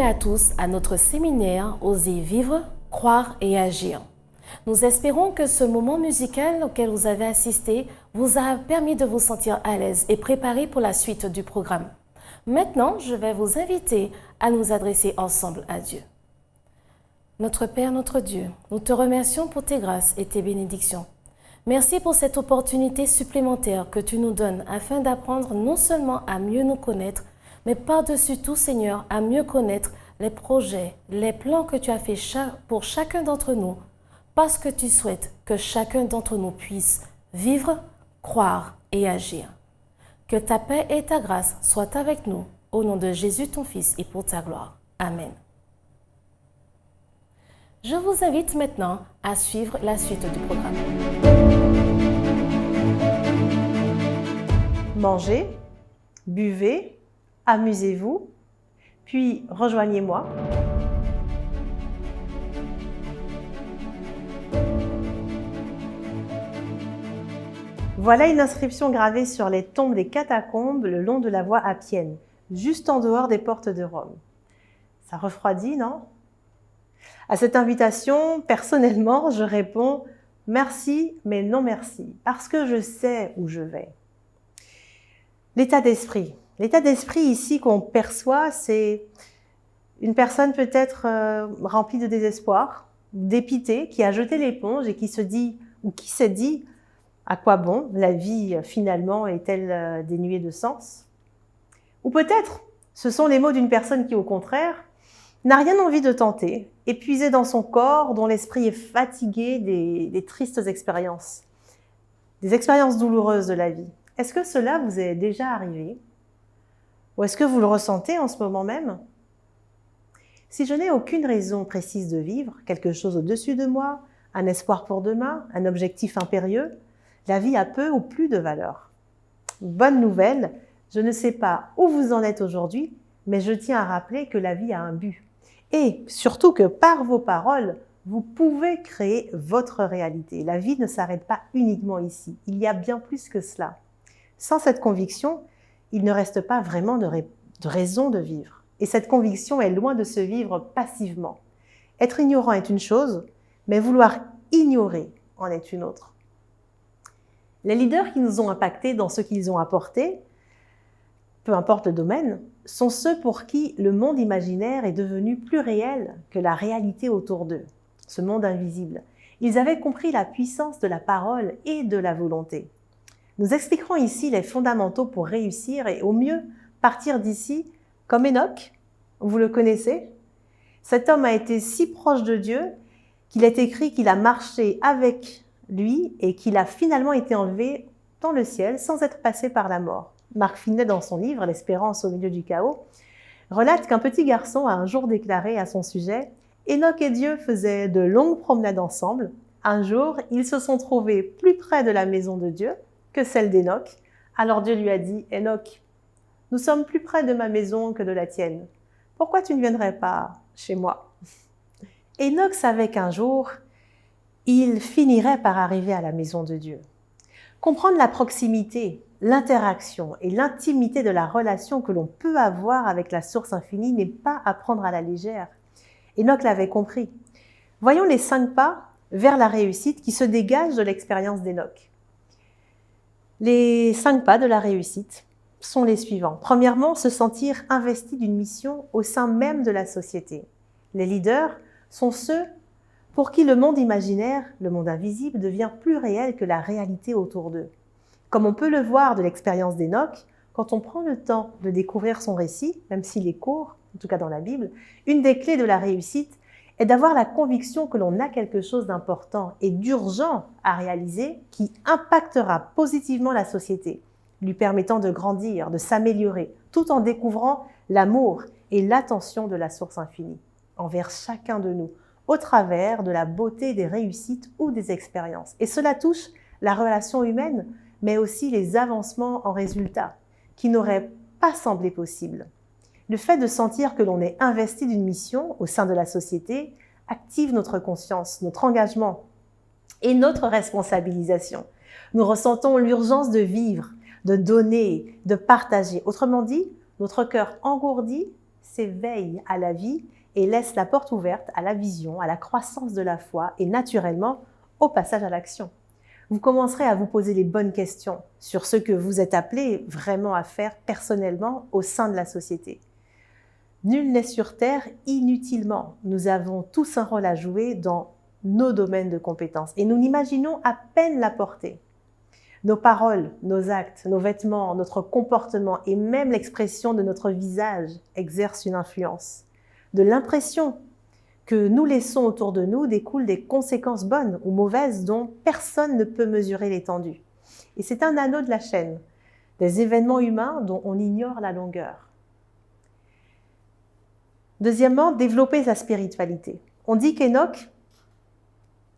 à tous à notre séminaire Oser vivre, croire et agir. Nous espérons que ce moment musical auquel vous avez assisté vous a permis de vous sentir à l'aise et préparé pour la suite du programme. Maintenant, je vais vous inviter à nous adresser ensemble à Dieu. Notre Père, notre Dieu, nous te remercions pour tes grâces et tes bénédictions. Merci pour cette opportunité supplémentaire que tu nous donnes afin d'apprendre non seulement à mieux nous connaître, mais par-dessus tout, Seigneur, à mieux connaître les projets, les plans que tu as fait pour chacun d'entre nous, parce que tu souhaites que chacun d'entre nous puisse vivre, croire et agir. Que ta paix et ta grâce soient avec nous, au nom de Jésus ton Fils et pour ta gloire. Amen. Je vous invite maintenant à suivre la suite du programme. Mangez, buvez, amusez-vous, puis rejoignez-moi. Voilà une inscription gravée sur les tombes des catacombes le long de la voie Appienne, juste en dehors des portes de Rome. Ça refroidit, non ? À cette invitation, personnellement, je réponds « merci, mais non merci », parce que je sais où je vais. L'état d'esprit. L'état d'esprit ici qu'on perçoit, c'est une personne peut-être remplie de désespoir, dépitée, qui a jeté l'éponge et qui se dit, ou qui s'est dit, à quoi bon, la vie finalement est-elle dénuée de sens? Ou peut-être, ce sont les mots d'une personne qui au contraire, n'a rien envie de tenter, épuisée dans son corps, dont l'esprit est fatigué des tristes expériences, des expériences douloureuses de la vie. Est-ce que cela vous est déjà arrivé? Ou est-ce que vous le ressentez en ce moment même? Si je n'ai aucune raison précise de vivre, quelque chose au-dessus de moi, un espoir pour demain, un objectif impérieux, la vie a peu ou plus de valeur. Bonne nouvelle, je ne sais pas où vous en êtes aujourd'hui, mais je tiens à rappeler que la vie a un but. Et surtout que par vos paroles, vous pouvez créer votre réalité. La vie ne s'arrête pas uniquement ici, il y a bien plus que cela. Sans cette conviction, il ne reste pas vraiment de raison de vivre. Et cette conviction est loin de se vivre passivement. Être ignorant est une chose, mais vouloir ignorer en est une autre. Les leaders qui nous ont impactés dans ce qu'ils ont apporté, peu importe le domaine, sont ceux pour qui le monde imaginaire est devenu plus réel que la réalité autour d'eux, ce monde invisible. Ils avaient compris la puissance de la parole et de la volonté. Nous expliquerons ici les fondamentaux pour réussir et au mieux partir d'ici comme Enoch. Vous le connaissez? Cet homme a été si proche de Dieu qu'il est écrit qu'il a marché avec lui et qu'il a finalement été enlevé dans le ciel sans être passé par la mort. Marc Finet, dans son livre « L'espérance au milieu du chaos », relate qu'un petit garçon a un jour déclaré à son sujet « Enoch et Dieu faisaient de longues promenades ensemble. Un jour, ils se sont trouvés plus près de la maison de Dieu que celle d'Enoch. Alors Dieu lui a dit « Enoch, nous sommes plus près de ma maison que de la tienne. Pourquoi tu ne viendrais pas chez moi ?» Enoch savait qu'un jour, il finirait par arriver à la maison de Dieu. Comprendre la proximité, l'interaction et l'intimité de la relation que l'on peut avoir avec la source infinie n'est pas à prendre à la légère. Enoch l'avait compris. Voyons les 5 pas vers la réussite qui se dégagent de l'expérience d'Enoch. Les 5 pas de la réussite sont les suivants. Premièrement, se sentir investi d'une mission au sein même de la société. Les leaders sont ceux pour qui le monde imaginaire, le monde invisible, devient plus réel que la réalité autour d'eux. Comme on peut le voir de l'expérience d'Enoch, quand on prend le temps de découvrir son récit, même s'il est court, en tout cas dans la Bible, une des clés de la réussite est d'avoir la conviction que l'on a quelque chose d'important et d'urgent à réaliser qui impactera positivement la société, lui permettant de grandir, de s'améliorer, tout en découvrant l'amour et l'attention de la source infinie envers chacun de nous, au travers de la beauté des réussites ou des expériences. Et cela touche la relation humaine, mais aussi les avancements en résultat, qui n'auraient pas semblé possibles. Le fait de sentir que l'on est investi d'une mission au sein de la société active notre conscience, notre engagement et notre responsabilisation. Nous ressentons l'urgence de vivre, de donner, de partager. Autrement dit, notre cœur engourdi s'éveille à la vie et laisse la porte ouverte à la vision, à la croissance de la foi et naturellement au passage à l'action. Vous commencerez à vous poser les bonnes questions sur ce que vous êtes appelé vraiment à faire personnellement au sein de la société. Nul n'est sur terre inutilement. Nous avons tous un rôle à jouer dans nos domaines de compétences et nous n'imaginons à peine la portée. Nos paroles, nos actes, nos vêtements, notre comportement et même l'expression de notre visage exercent une influence. De l'impression que nous laissons autour de nous découlent des conséquences bonnes ou mauvaises dont personne ne peut mesurer l'étendue. Et c'est un anneau de la chaîne, des événements humains dont on ignore la longueur. Deuxièmement, développer sa spiritualité. On dit qu'Enoch,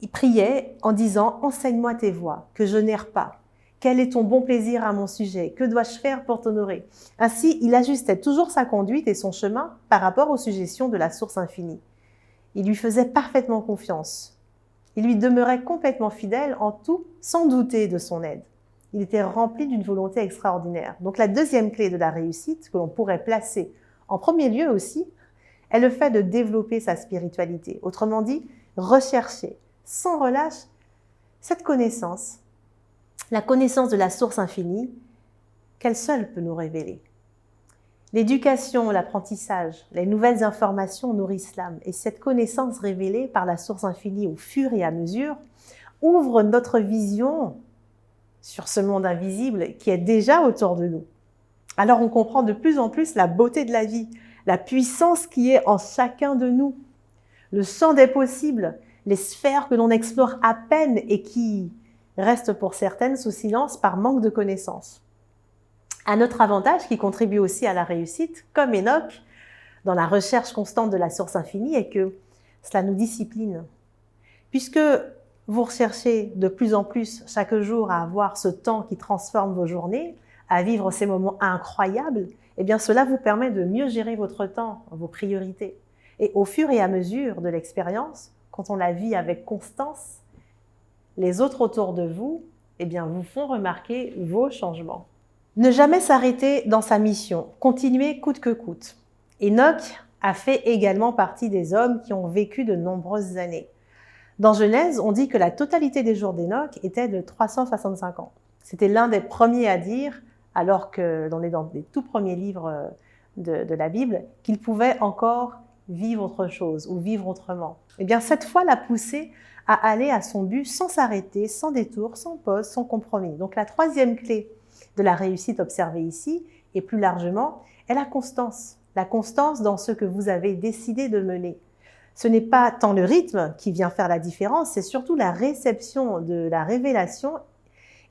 il priait en disant « Enseigne-moi tes voies, que je n'erre pas. Quel est ton bon plaisir à mon sujet? Que dois-je faire pour t'honorer ?» Ainsi, il ajustait toujours sa conduite et son chemin par rapport aux suggestions de la source infinie. Il lui faisait parfaitement confiance. Il lui demeurait complètement fidèle en tout, sans douter de son aide. Il était rempli d'une volonté extraordinaire. Donc la deuxième clé de la réussite, que l'on pourrait placer en premier lieu aussi, est le fait de développer sa spiritualité. Autrement dit, rechercher sans relâche cette connaissance, la connaissance de la source infinie qu'elle seule peut nous révéler. L'éducation, l'apprentissage, les nouvelles informations nourrissent l'âme et cette connaissance révélée par la source infinie au fur et à mesure ouvre notre vision sur ce monde invisible qui est déjà autour de nous. Alors on comprend de plus en plus la beauté de la vie, la puissance qui est en chacun de nous, le champ des possibles, les sphères que l'on explore à peine et qui restent pour certaines sous silence par manque de connaissances. Un autre avantage qui contribue aussi à la réussite, comme Enoch, dans la recherche constante de la source infinie, est que cela nous discipline. Puisque vous recherchez de plus en plus chaque jour à avoir ce temps qui transforme vos journées, à vivre ces moments incroyables, eh bien cela vous permet de mieux gérer votre temps, vos priorités. Et au fur et à mesure de l'expérience, quand on la vit avec constance, les autres autour de vous, eh bien, vous font remarquer vos changements. Ne jamais s'arrêter dans sa mission, continuer coûte que coûte. Enoch a fait également partie des hommes qui ont vécu de nombreuses années. Dans Genèse, on dit que la totalité des jours d'Enoch était de 365 ans. C'était l'un des premiers à dire, alors qu'on est dans les tout premiers livres de la Bible, qu'il pouvait encore vivre autre chose ou vivre autrement. Eh bien, cette foi l'a poussé à aller à son but sans s'arrêter, sans détour, sans pause, sans compromis. Donc la troisième clé de la réussite observée ici, et plus largement, est la constance. La constance dans ce que vous avez décidé de mener. Ce n'est pas tant le rythme qui vient faire la différence, c'est surtout la réception de la révélation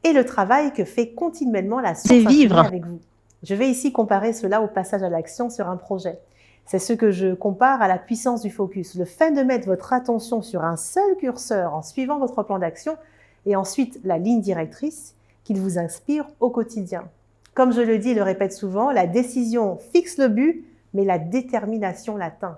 et le travail que fait continuellement la source infinie avec vous. Je vais ici comparer cela au passage à l'action sur un projet. C'est ce que je compare à la puissance du focus. Le fait de mettre votre attention sur un seul curseur en suivant votre plan d'action et ensuite la ligne directrice qu'il vous inspire au quotidien. Comme je le dis et le répète souvent, la décision fixe le but, mais la détermination l'atteint.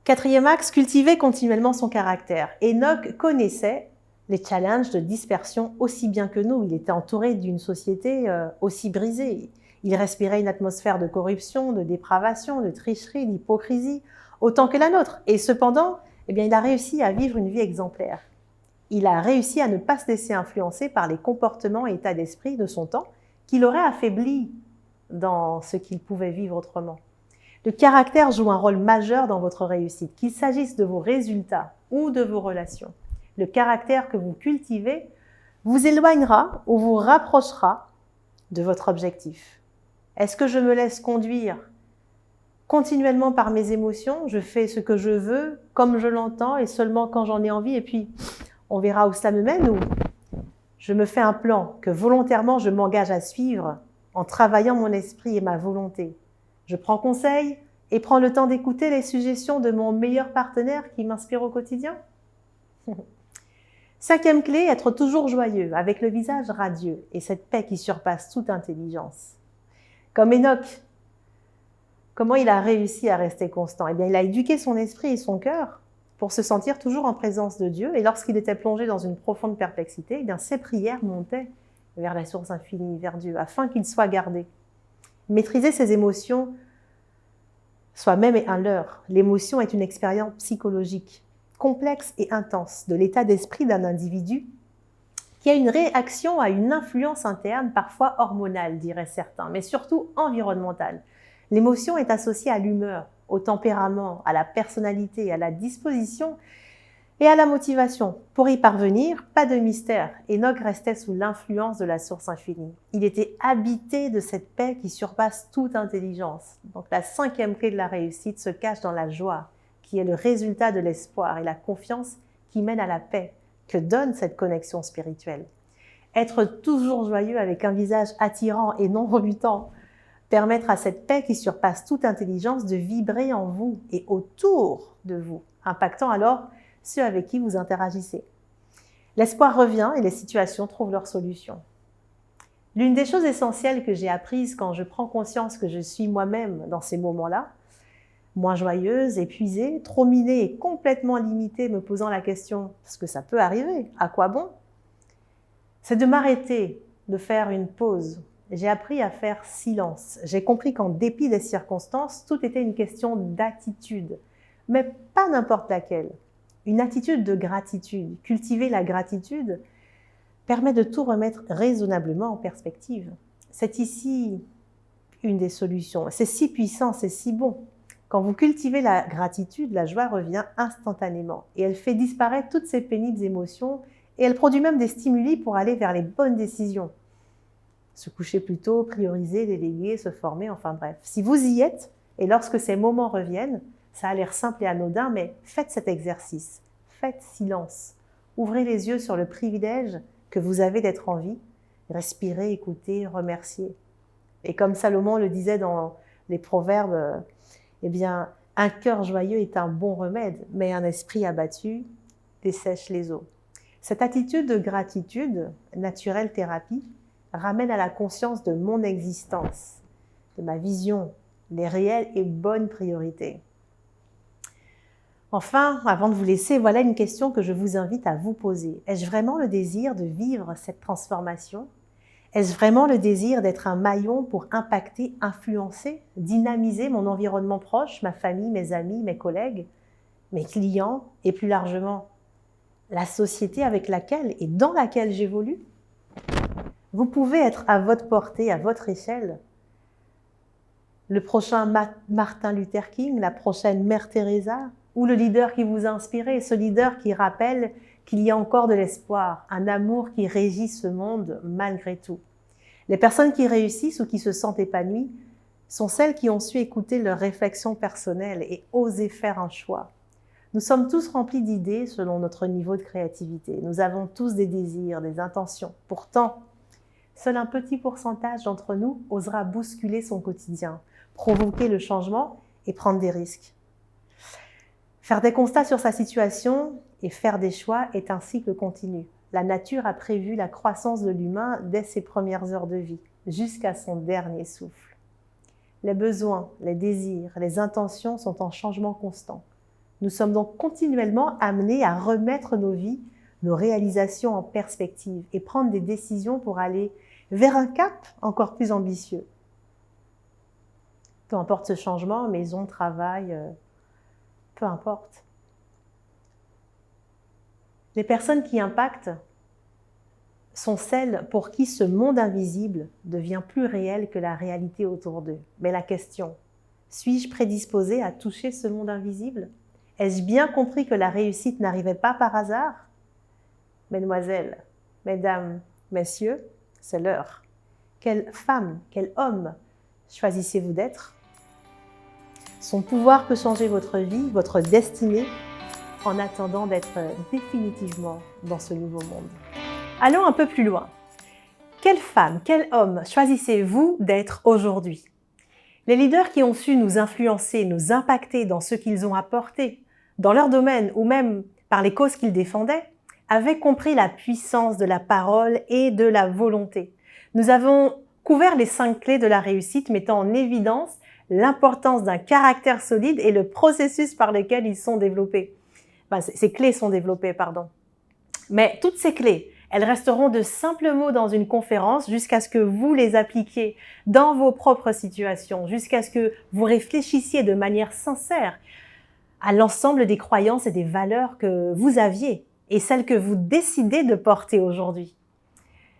Quatrième axe, cultiver continuellement son caractère. Enoch connaissait les challenges de dispersion aussi bien que nous. Il était entouré d'une société aussi brisée. Il respirait une atmosphère de corruption, de dépravation, de tricherie, d'hypocrisie, autant que la nôtre. Et cependant, eh bien, il a réussi à vivre une vie exemplaire. Il a réussi à ne pas se laisser influencer par les comportements et états d'esprit de son temps qui l'auraient affaibli dans ce qu'il pouvait vivre autrement. Le caractère joue un rôle majeur dans votre réussite, qu'il s'agisse de vos résultats ou de vos relations. Le caractère que vous cultivez vous éloignera ou vous rapprochera de votre objectif. Est-ce que je me laisse conduire continuellement par mes émotions? Je fais ce que je veux, comme je l'entends et seulement quand j'en ai envie et puis on verra où cela me mène, ou je me fais un plan que volontairement je m'engage à suivre en travaillant mon esprit et ma volonté. Je prends conseil et prends le temps d'écouter les suggestions de mon meilleur partenaire qui m'inspire au quotidien. Cinquième clé, être toujours joyeux, avec le visage radieux et cette paix qui surpasse toute intelligence. Comme Enoch, comment il a réussi à rester constant? Eh bien, il a éduqué son esprit et son cœur pour se sentir toujours en présence de Dieu. Et lorsqu'il était plongé dans une profonde perplexité, eh bien, ses prières montaient vers la source infinie, vers Dieu, afin qu'il soit gardé. Maîtriser ses émotions soi-même est un leurre. L'émotion est une expérience psychologique, complexe et intense, de l'état d'esprit d'un individu qui a une réaction à une influence interne, parfois hormonale, diraient certains, mais surtout environnementale. L'émotion est associée à l'humeur, au tempérament, à la personnalité, à la disposition et à la motivation. Pour y parvenir, pas de mystère. Enoch restait sous l'influence de la source infinie. Il était habité de cette paix qui surpasse toute intelligence. Donc la 5e clé de la réussite se cache dans la joie, qui est le résultat de l'espoir et la confiance qui mène à la paix que donne cette connexion spirituelle. Être toujours joyeux avec un visage attirant et non rebutant, permettre à cette paix qui surpasse toute intelligence de vibrer en vous et autour de vous, impactant alors ceux avec qui vous interagissez. L'espoir revient et les situations trouvent leur solution. L'une des choses essentielles que j'ai apprises quand je prends conscience que je suis moi-même dans ces moments-là, moins joyeuse, épuisée, trop minée et complètement limitée, me posant la question « est-ce que ça peut arriver? À quoi bon ?» c'est de m'arrêter, de faire une pause. J'ai appris à faire silence. J'ai compris qu'en dépit des circonstances, tout était une question d'attitude, mais pas n'importe laquelle. Une attitude de gratitude. Cultiver la gratitude permet de tout remettre raisonnablement en perspective. C'est ici une des solutions. C'est si puissant, c'est si bon. Quand vous cultivez la gratitude, la joie revient instantanément et elle fait disparaître toutes ces pénibles émotions et elle produit même des stimuli pour aller vers les bonnes décisions. Se coucher plus tôt, prioriser, déléguer, se former, enfin bref. Si vous y êtes et lorsque ces moments reviennent, ça a l'air simple et anodin, mais faites cet exercice. Faites silence. Ouvrez les yeux sur le privilège que vous avez d'être en vie. Respirez, écoutez, remerciez. Et comme Salomon le disait dans les Proverbes, eh bien, un cœur joyeux est un bon remède, mais un esprit abattu dessèche les eaux. Cette attitude de gratitude, naturelle thérapie, ramène à la conscience de mon existence, de ma vision, les réelles et bonnes priorités. Enfin, avant de vous laisser, voilà une question que je vous invite à vous poser. Ai-je vraiment le désir de vivre cette transformation ? Est-ce vraiment le désir d'être un maillon pour impacter, influencer, dynamiser mon environnement proche, ma famille, mes amis, mes collègues, mes clients et plus largement la société avec laquelle et dans laquelle j'évolue? Vous pouvez être à votre portée, à votre échelle. Le prochain Martin Luther King, la prochaine Mère Teresa, ou le leader qui vous a inspiré, ce leader qui rappelle qu'il y a encore de l'espoir, un amour qui régit ce monde malgré tout. Les personnes qui réussissent ou qui se sentent épanouies sont celles qui ont su écouter leurs réflexions personnelles et oser faire un choix. Nous sommes tous remplis d'idées selon notre niveau de créativité. Nous avons tous des désirs, des intentions. Pourtant, seul un petit pourcentage d'entre nous osera bousculer son quotidien, provoquer le changement et prendre des risques. Faire des constats sur sa situation et faire des choix est un cycle continu. La nature a prévu la croissance de l'humain dès ses premières heures de vie, jusqu'à son dernier souffle. Les besoins, les désirs, les intentions sont en changement constant. Nous sommes donc continuellement amenés à remettre nos vies, nos réalisations en perspective et prendre des décisions pour aller vers un cap encore plus ambitieux. Peu importe ce changement, maison, travail, peu importe. Les personnes qui impactent sont celles pour qui ce monde invisible devient plus réel que la réalité autour d'eux. Mais la question, suis-je prédisposée à toucher ce monde invisible? Ai-je bien compris que la réussite n'arrivait pas par hasard? Mesdemoiselles, mesdames, messieurs, c'est l'heure. Quelle femme, quel homme choisissez-vous d'être? Son pouvoir peut changer votre vie, votre destinée, en attendant d'être définitivement dans ce nouveau monde. Allons un peu plus loin. Quelle femme, quel homme choisissez-vous d'être aujourd'hui? Les leaders qui ont su nous influencer, nous impacter dans ce qu'ils ont apporté, dans leur domaine ou même par les causes qu'ils défendaient, avaient compris la puissance de la parole et de la volonté. Nous avons couvert les 5 clés de la réussite, mettant en évidence l'importance d'un caractère solide et le processus par lequel ils sont développés. Ces clés sont développées, pardon. Mais toutes ces clés, Elles resteront de simples mots dans une conférence jusqu'à ce que vous les appliquiez dans vos propres situations, jusqu'à ce que vous réfléchissiez de manière sincère à l'ensemble des croyances et des valeurs que vous aviez et celles que vous décidez de porter aujourd'hui.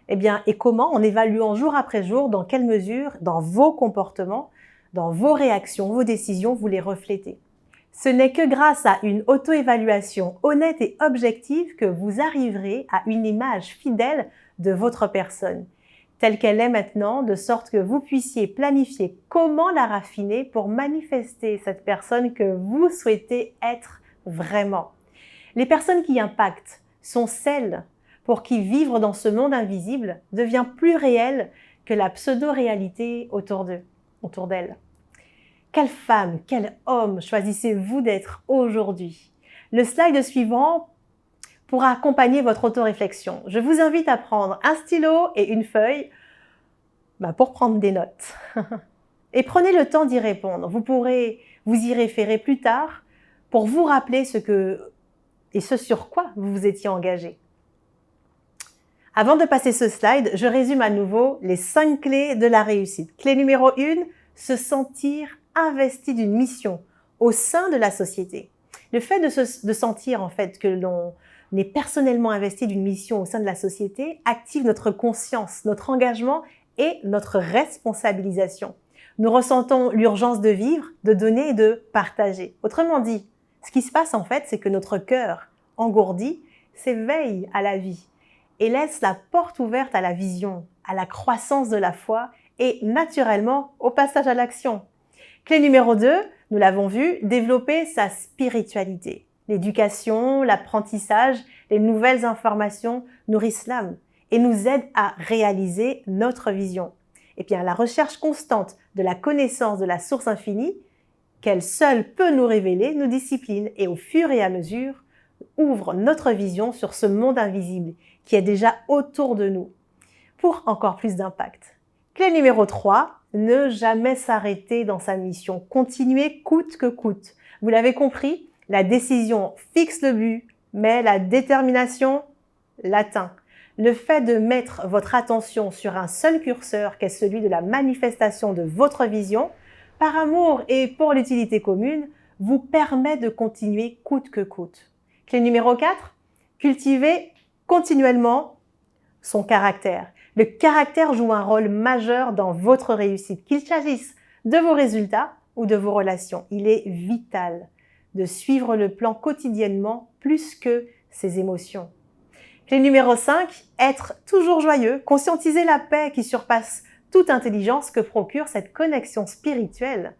Eh bien, et comment, en évaluant jour après jour, dans quelle mesure, dans vos comportements, dans vos réactions, vos décisions, vous les reflétez. Ce n'est que grâce à une auto-évaluation honnête et objective que vous arriverez à une image fidèle de votre personne, telle qu'elle est maintenant, de sorte que vous puissiez planifier comment la raffiner pour manifester cette personne que vous souhaitez être vraiment. Les personnes qui impactent sont celles pour qui vivre dans ce monde invisible devient plus réel que la pseudo-réalité autour d'elles. Quelle femme, quel homme choisissez-vous d'être aujourd'hui? Le slide suivant pourra accompagner votre auto-réflexion. Je vous invite à prendre un stylo et une feuille pour prendre des notes. Et prenez le temps d'y répondre. Vous pourrez vous y référer plus tard pour vous rappeler ce sur quoi vous vous étiez engagé. Avant de passer ce slide, je résume à nouveau les 5 clés de la réussite. Clé numéro 1, se sentir investi d'une mission au sein de la société. Le fait de sentir en fait que l'on est personnellement investi d'une mission au sein de la société active notre conscience, notre engagement et notre responsabilisation. Nous ressentons l'urgence de vivre, de donner et de partager. Autrement dit, ce qui se passe en fait, c'est que notre cœur engourdi s'éveille à la vie et laisse la porte ouverte à la vision, à la croissance de la foi et naturellement au passage à l'action. Clé numéro 2, nous l'avons vu, développer sa spiritualité. L'éducation, l'apprentissage, les nouvelles informations nourrissent l'âme et nous aident à réaliser notre vision. Et bien, la recherche constante de la connaissance de la source infinie, qu'elle seule peut nous révéler, nous discipline et au fur et à mesure, ouvre notre vision sur ce monde invisible qui est déjà autour de nous pour encore plus d'impact. Clé numéro 3, ne jamais s'arrêter dans sa mission. Continuer coûte que coûte. Vous l'avez compris, la décision fixe le but, mais la détermination l'atteint. Le fait de mettre votre attention sur un seul curseur, qu'est celui de la manifestation de votre vision, par amour et pour l'utilité commune, vous permet de continuer coûte que coûte. Clé numéro 4, cultiver continuellement son caractère. Le caractère joue un rôle majeur dans votre réussite, qu'il s'agisse de vos résultats ou de vos relations. Il est vital de suivre le plan quotidiennement plus que ses émotions. Clé numéro 5, être toujours joyeux, conscientiser la paix qui surpasse toute intelligence que procure cette connexion spirituelle,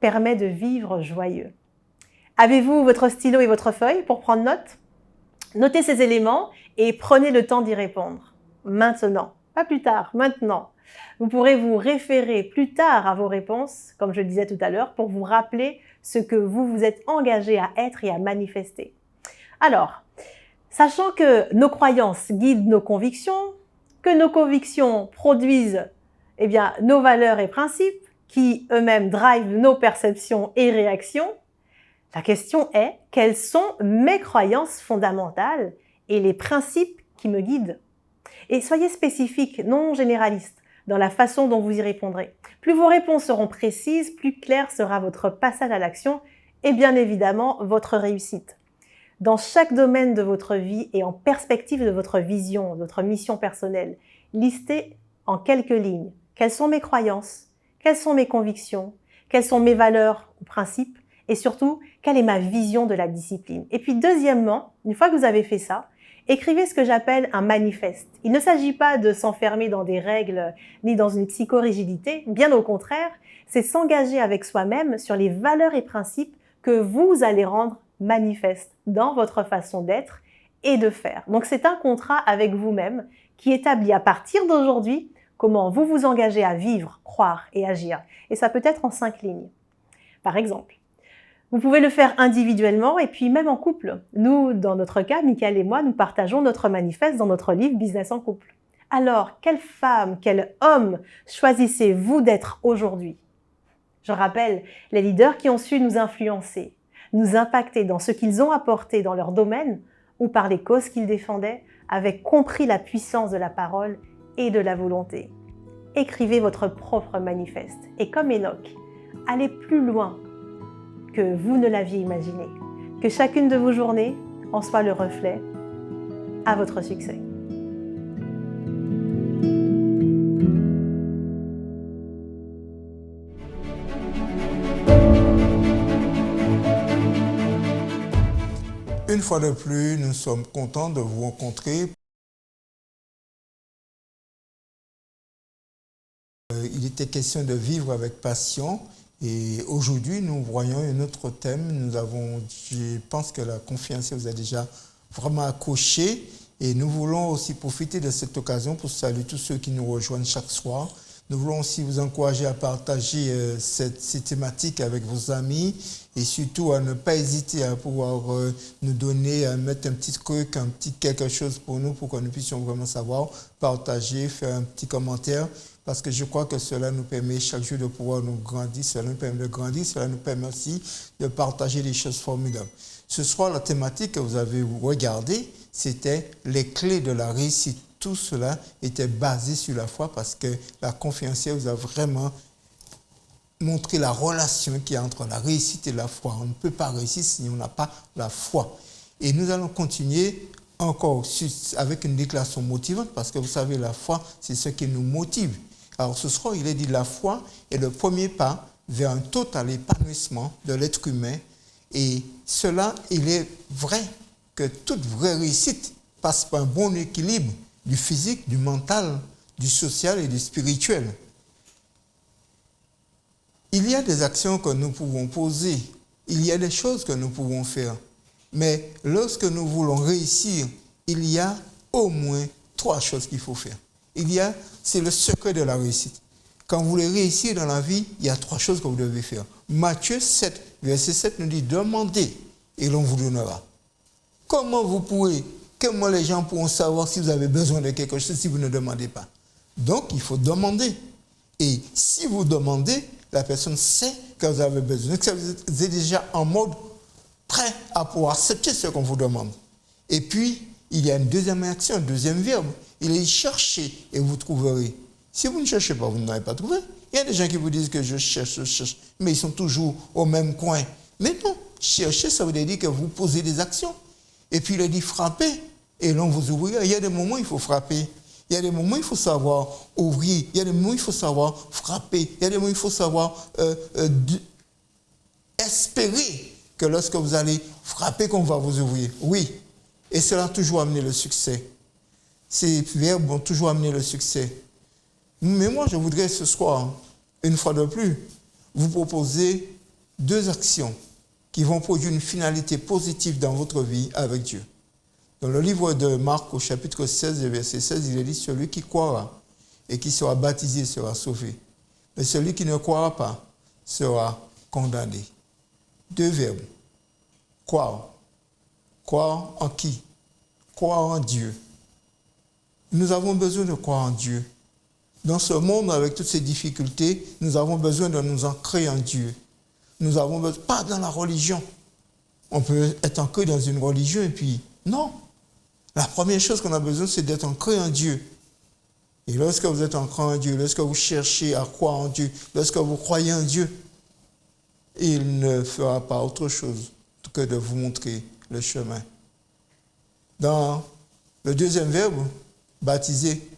permet de vivre joyeux. Avez-vous votre stylo et votre feuille pour prendre note? Notez ces éléments et prenez le temps d'y répondre. Maintenant, pas plus tard, maintenant. Vous pourrez vous référer plus tard à vos réponses, comme je le disais tout à l'heure, pour vous rappeler ce que vous vous êtes engagé à être et à manifester. Alors, sachant que nos croyances guident nos convictions, que nos convictions produisent nos valeurs et principes, qui eux-mêmes drivent nos perceptions et réactions, la question est, quelles sont mes croyances fondamentales et les principes qui me guident? Et soyez spécifiques, non généralistes, dans la façon dont vous y répondrez. Plus vos réponses seront précises, plus clair sera votre passage à l'action et bien évidemment votre réussite. Dans chaque domaine de votre vie et en perspective de votre vision, de votre mission personnelle, listez en quelques lignes quelles sont mes croyances, quelles sont mes convictions, quelles sont mes valeurs ou principes et surtout, quelle est ma vision de la discipline. Et puis deuxièmement, une fois que vous avez fait ça, écrivez ce que j'appelle un manifeste. Il ne s'agit pas de s'enfermer dans des règles ni dans une psychorigidité, bien au contraire, c'est s'engager avec soi-même sur les valeurs et principes que vous allez rendre manifestes dans votre façon d'être et de faire. Donc c'est un contrat avec vous-même qui établit à partir d'aujourd'hui comment vous vous engagez à vivre, croire et agir. Et ça peut être en 5 lignes. Par exemple, vous pouvez le faire individuellement et puis même en couple. Nous, dans notre cas, Michael et moi, nous partageons notre manifeste dans notre livre Business en couple. Alors, quelle femme, quel homme choisissez-vous d'être aujourd'hui? Je rappelle, les leaders qui ont su nous influencer, nous impacter dans ce qu'ils ont apporté dans leur domaine, ou par les causes qu'il défendait, avaient compris la puissance de la parole et de la volonté. Écrivez votre propre manifeste et comme Enoch, allez plus loin que vous ne l'aviez imaginé. Que chacune de vos journées en soit le reflet à votre succès. Une fois de plus, nous sommes contents de vous rencontrer. Il était question de vivre avec passion et aujourd'hui nous voyons un autre thème. Je pense que la confiance vous a déjà vraiment accroché et nous voulons aussi profiter de cette occasion pour saluer tous ceux qui nous rejoignent chaque soir. Nous voulons aussi vous encourager à partager ces thématiques avec vos amis et surtout à ne pas hésiter à pouvoir nous donner, à mettre un petit truc, un petit quelque chose pour nous pour que nous puissions vraiment savoir, partager, faire un petit commentaire parce que je crois que cela nous permet chaque jour de pouvoir nous grandir, cela nous permet de grandir, cela nous permet aussi de partager des choses formidables. Ce soir, la thématique que vous avez regardée, c'était les clés de la réussite. Tout cela était basé sur la foi parce que la conférencière vous a vraiment montré la relation qu'il y a entre la réussite et la foi. On ne peut pas réussir si on n'a pas la foi. Et nous allons continuer encore avec une déclaration motivante parce que vous savez, la foi, c'est ce qui nous motive. Alors ce soir, il est dit la foi est le premier pas vers un total épanouissement de l'être humain. Et cela, il est vrai que toute vraie réussite passe par un bon équilibre du physique, du mental, du social et du spirituel. Il y a des actions que nous pouvons poser, il y a des choses que nous pouvons faire. Mais lorsque nous voulons réussir, il y a au moins 3 choses qu'il faut faire. C'est le secret de la réussite. Quand vous voulez réussir dans la vie, il y a 3 choses que vous devez faire. Matthieu 7, verset 7 nous dit « Demandez et l'on vous donnera ». Comment les gens pourront savoir si vous avez besoin de quelque chose si vous ne demandez pas? Donc, il faut demander. Et si vous demandez, la personne sait que vous avez besoin. Donc, vous êtes déjà en mode prêt à pouvoir accepter ce qu'on vous demande. Et puis, il y a une deuxième action, un deuxième verbe. Il est chercher et vous trouverez. Si vous ne cherchez pas, vous n'allez pas trouver. Il y a des gens qui vous disent que je cherche, mais ils sont toujours au même coin. Mais non, chercher, ça veut dire que vous posez des actions. Et puis il a dit frapper et l'on vous ouvrira. Il y a des moments où il faut frapper. Il y a des moments où il faut savoir ouvrir. Il y a des moments où il faut savoir frapper. Il y a des moments où il faut savoir espérer que lorsque vous allez frapper, qu'on va vous ouvrir. Oui. Et cela a toujours amené le succès. Ces verbes ont toujours amené le succès. Mais moi, je voudrais ce soir, une fois de plus, vous proposer 2 actions qui vont produire une finalité positive dans votre vie avec Dieu. Dans le livre de Marc, au chapitre 16, verset 16, il est dit « Celui qui croira et qui sera baptisé sera sauvé. Mais celui qui ne croira pas sera condamné. » 2 verbes. Croire. Croire en qui? Croire en Dieu. Nous avons besoin de croire en Dieu. Dans ce monde, avec toutes ces difficultés, nous avons besoin de nous ancrer en Dieu. Nous avons besoin, pas dans la religion. On peut être ancré dans une religion et puis, non. La première chose qu'on a besoin, c'est d'être ancré en Dieu. Et lorsque vous êtes ancré en Dieu, lorsque vous cherchez à croire en Dieu, lorsque vous croyez en Dieu, il ne fera pas autre chose que de vous montrer le chemin. Dans le deuxième verbe, baptiser.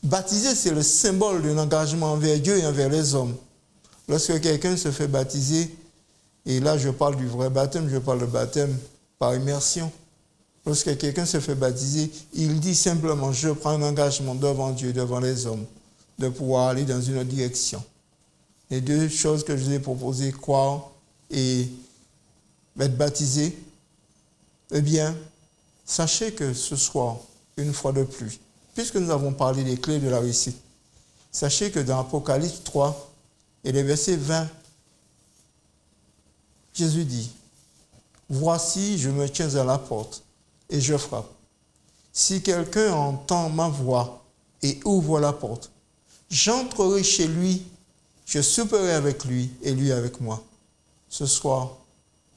Baptiser, c'est le symbole d'un engagement envers Dieu et envers les hommes. Lorsque quelqu'un se fait baptiser, et là je parle du vrai baptême, je parle de baptême par immersion. Lorsque quelqu'un se fait baptiser, il dit simplement, je prends un engagement devant Dieu, devant les hommes, de pouvoir aller dans une autre direction. Les 2 choses que je vous ai proposées, croire et être baptisé, eh bien, sachez que ce soir, une fois de plus, puisque nous avons parlé des clés de la réussite, sachez que dans Apocalypse 3 et les versets 20, Jésus dit, « Voici, je me tiens à la porte et je frappe. Si quelqu'un entend ma voix et ouvre la porte, j'entrerai chez lui, je souperai avec lui et lui avec moi. » Ce soir,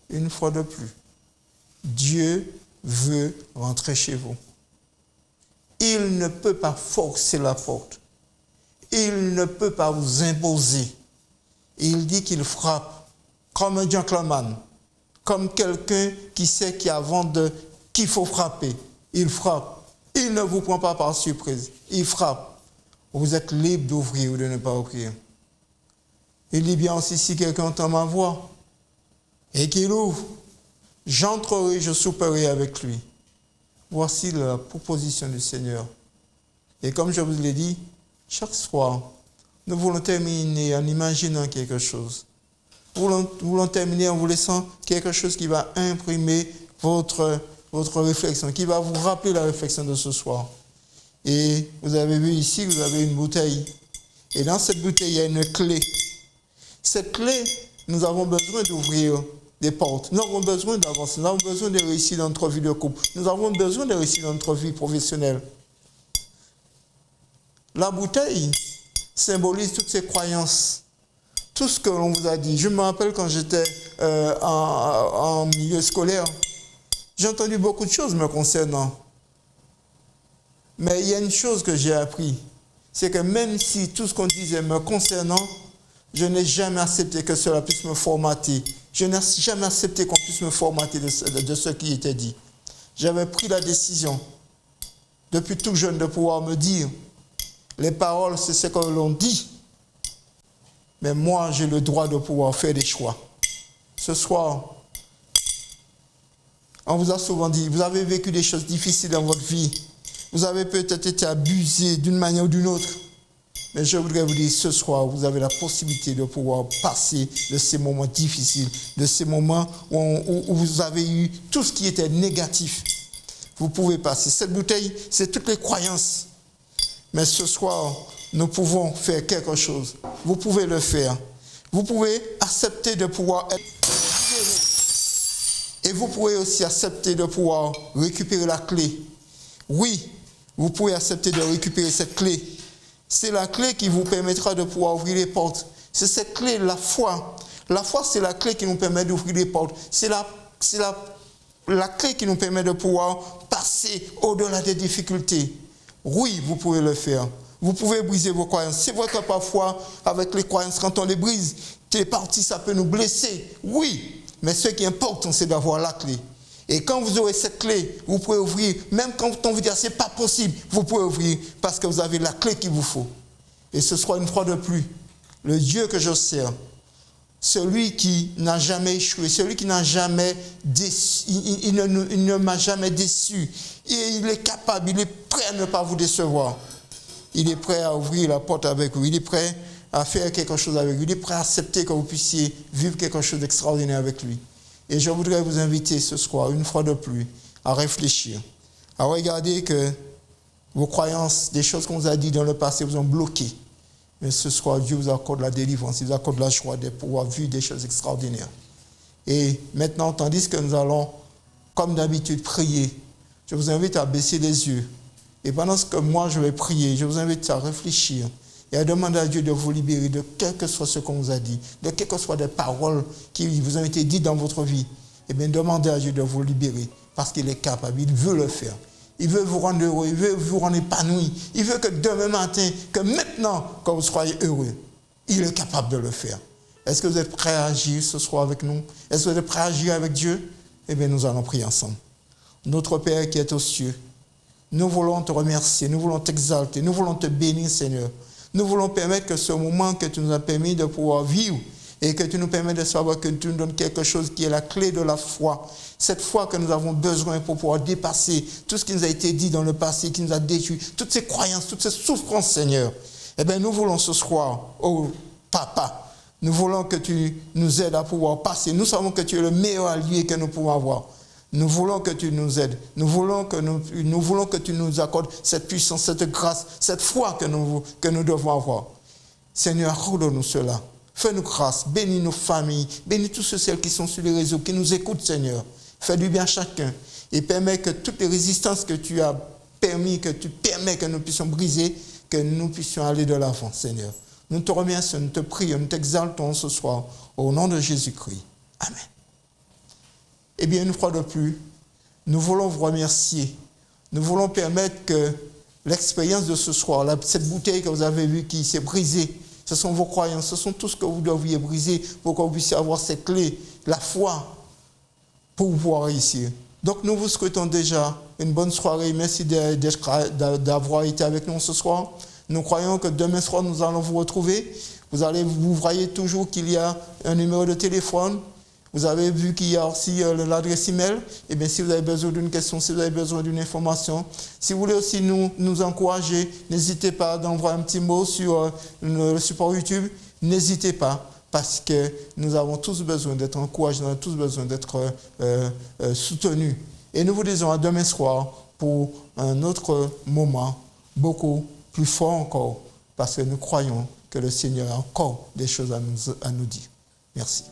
une fois de plus, Dieu veut rentrer chez vous. Il ne peut pas forcer la porte. Il ne peut pas vous imposer. Il dit qu'il frappe comme un gentleman, comme quelqu'un qui sait qu'il faut frapper. Il frappe. Il ne vous prend pas par surprise. Il frappe. Vous êtes libre d'ouvrir ou de ne pas ouvrir. Il dit bien aussi, si quelqu'un entend ma voix et qu'il ouvre, j'entrerai, je souperai avec lui. Voici la proposition du Seigneur. Et comme je vous l'ai dit, chaque soir, nous voulons terminer en imaginant quelque chose. Nous voulons terminer en vous laissant quelque chose qui va imprimer votre réflexion, qui va vous rappeler la réflexion de ce soir. Et vous avez vu ici, vous avez une bouteille. Et dans cette bouteille, il y a une clé. Cette clé, nous avons besoin d'ouvrir des portes. Nous avons besoin d'avancer. Nous avons besoin de réussir dans notre vie de couple. Nous avons besoin de réussir dans notre vie professionnelle. La bouteille symbolise toutes ces croyances. Tout ce que l'on vous a dit. Je me rappelle quand j'étais en milieu scolaire, j'ai entendu beaucoup de choses me concernant. Mais il y a une chose que j'ai appris, c'est que même si tout ce qu'on disait me concernant, je n'ai jamais accepté que cela puisse me formater. Je n'ai jamais accepté qu'on puisse me formater de ce qui était dit. J'avais pris la décision, depuis tout jeune, de pouvoir me dire, les paroles, c'est ce que l'on dit, mais moi, j'ai le droit de pouvoir faire des choix. Ce soir, on vous a souvent dit, vous avez vécu des choses difficiles dans votre vie. Vous avez peut-être été abusé d'une manière ou d'une autre. Mais je voudrais vous dire, ce soir, vous avez la possibilité de pouvoir passer de ces moments difficiles, de ces moments où vous avez eu tout ce qui était négatif. Vous pouvez passer. Cette bouteille, c'est toutes les croyances. Mais ce soir, nous pouvons faire quelque chose. Vous pouvez le faire. Vous pouvez accepter de pouvoir être guéri. Et vous pouvez aussi accepter de pouvoir récupérer la clé. Oui, vous pouvez accepter de récupérer cette clé. C'est la clé qui vous permettra de pouvoir ouvrir les portes. C'est cette clé, la foi. La foi, c'est la clé qui nous permet d'ouvrir les portes. C'est la clé qui nous permet de pouvoir passer au-delà des difficultés. Oui, vous pouvez le faire. Vous pouvez briser vos croyances. C'est vrai que parfois, avec les croyances, quand on les brise, les parties, ça peut nous blesser. Oui, mais ce qui importe, c'est d'avoir la clé. Et quand vous aurez cette clé, vous pouvez ouvrir. Même quand on vous dit, c'est pas possible, vous pouvez ouvrir parce que vous avez la clé qu'il vous faut. Et ce sera une fois de plus, le Dieu que je sers, celui qui n'a jamais échoué, celui qui n'a jamais déçu, il ne m'a jamais déçu. Et il est capable, il est prêt à ne pas vous décevoir. Il est prêt à ouvrir la porte avec vous. Il est prêt à faire quelque chose avec vous. Il est prêt à accepter que vous puissiez vivre quelque chose d'extraordinaire avec lui. Et je voudrais vous inviter ce soir, une fois de plus, à réfléchir, à regarder que vos croyances, des choses qu'on vous a dit dans le passé, vous ont bloqué. Mais ce soir, Dieu vous accorde la délivrance, il vous accorde la joie de pouvoir vivre des choses extraordinaires. Et maintenant, tandis que nous allons, comme d'habitude, prier, je vous invite à baisser les yeux. Et pendant que moi, je vais prier, je vous invite à réfléchir et à demander à Dieu de vous libérer de quel que soit ce qu'on vous a dit, de quelles que soient des paroles qui vous ont été dites dans votre vie. Eh bien, demandez à Dieu de vous libérer parce qu'il est capable, il veut le faire. Il veut vous rendre heureux, il veut vous rendre épanoui. Il veut que demain matin, que maintenant, quand vous soyez heureux, il est capable de le faire. Est-ce que vous êtes prêts à agir ce soir avec nous? Est-ce que vous êtes prêts à agir avec Dieu? Eh bien, nous allons prier ensemble. Notre Père qui est aux cieux, nous voulons te remercier, nous voulons t'exalter, nous voulons te bénir, Seigneur. Nous voulons permettre que ce moment que tu nous as permis de pouvoir vivre et que tu nous permets de savoir que tu nous donnes quelque chose qui est la clé de la foi. Cette foi que nous avons besoin pour pouvoir dépasser tout ce qui nous a été dit dans le passé, qui nous a détruit, toutes ces croyances, toutes ces souffrances, Seigneur. Eh bien, nous voulons ce soir, oh Papa, nous voulons que tu nous aides à pouvoir passer. Nous savons que tu es le meilleur allié que nous pouvons avoir. Nous voulons que tu nous aides. Nous voulons que tu nous accordes cette puissance, cette grâce, cette foi que nous devons avoir. Seigneur, accorde-nous cela. Fais-nous grâce. Bénis nos familles. Bénis tous ceux et celles qui sont sur les réseaux, qui nous écoutent, Seigneur. Fais du bien à chacun. Et permets que toutes les résistances que tu as permis, que tu permets que nous puissions briser, que nous puissions aller de l'avant, Seigneur. Nous te remercions, nous te prions, nous t'exaltons ce soir. Au nom de Jésus-Christ. Amen. Eh bien, une fois de plus, nous voulons vous remercier. Nous voulons permettre que l'expérience de ce soir, cette bouteille que vous avez vue qui s'est brisée, ce sont vos croyances, ce sont tout ce que vous devriez briser pour que vous puissiez avoir cette clé, la foi, pour pouvoir réussir. Donc nous vous souhaitons déjà une bonne soirée. Merci d'avoir été avec nous ce soir. Nous croyons que demain soir, nous allons vous retrouver. Vous voyez toujours qu'il y a un numéro de téléphone. Vous avez vu qu'il y a aussi l'adresse email. Eh bien, si vous avez besoin d'une question, si vous avez besoin d'une information, si vous voulez aussi nous encourager, n'hésitez pas d'envoyer un petit mot sur le support YouTube. N'hésitez pas, parce que nous avons tous besoin d'être encouragés, nous avons tous besoin d'être soutenus. Et nous vous disons à demain soir pour un autre moment beaucoup plus fort encore, parce que nous croyons que le Seigneur a encore des choses à nous dire. Merci.